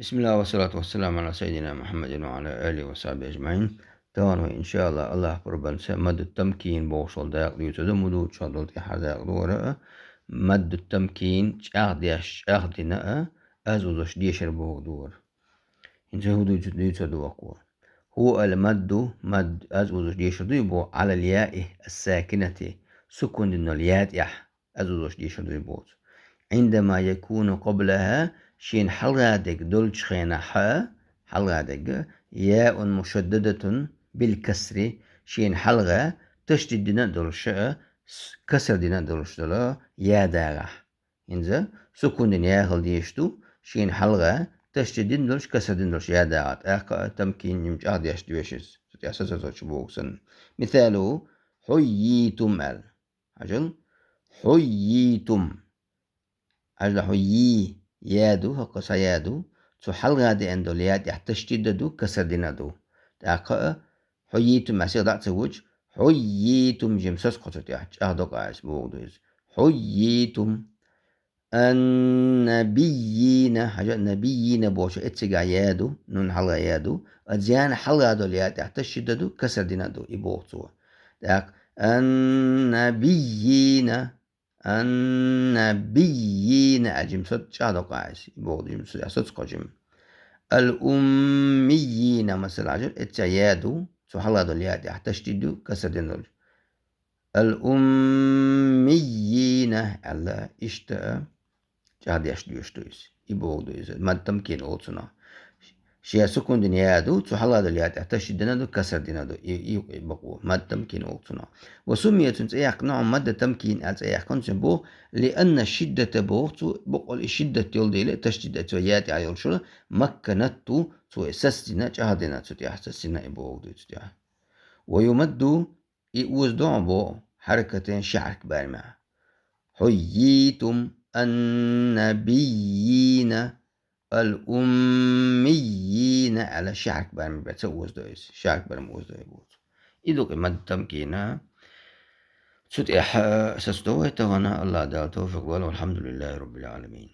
بسم الله والصلاة والسلام على سيدنا محمد وعلى آله وصحبه أجمعين. تمام إن شاء الله الله قربان مد التمكين بوصل داق ليوتو مدو تشادل تحر داق دورة مد التمكين أخدنا أزوزش ديشر بوغ دور إن هدو ديوتو دوقوا هو المد مد أزوزش ديشر ديبو على الياء الساكنة سكون إنه الياء أزوزش ديشر ديبو عندما يكون قبلها شين حلغادك دولش خينا حلغادك ياء مشددة بالكسر شين حلغة تشديد دينا دولش كسر دينا دولش دلا يا داغح إنزا سكون دين يا هل ديشتو شين حلغة تشديد دين دولش كسر دين دولش يا داغت تمكين يمج أغديش دويشز أساسا شبوكسن مثاله حييتم عجل حييتم أجل حيي يادو هقص يادو تحل غادي عندو لياد تشديد دو كسر دينا دو تاقا حييتم مسيح دعت سوج حييتم جمسس قطت يحج أهدوك عايز بوغدوز حييتم النبيين حاجة نبيين بوش اتسقع يادو نون حلغ يادو أجيان حلغ دو لياد تشديد دو كسر دينا دو يبوغتو تاق النبيين النبيين أجم صد شادو قاعس يبغض جم صد قجم الأميين مثل عجل اتيادو سبحان دول ياد تشديدو كسر دول الأميين على إشتا جاد يشتويس يبغض ما التمكين أوتنا شيء سكون دنيادو تحلى دليات تشد دنادو كسر دنادو يبقوا مد تمكين أوتنا وسميت تنسيح نوع مد تمكين أتسيح كنسبو لأن الشدة بوغتو بقول الشدة يلدي تشدد تويات عيون شو مكنتو تو أسسنا جهدنا تتيح أسسنا يبوغدو تتيح ويمد يوزدعبو حركتين شعر كبار معه حييتم النبيين الأميين على شعر كبار من بتسوز دويس شعر كبار موز دويس إذا مد تمكينا ستيح أساس دوي تغنى الله دال توفق والحمد لله رب العالمين.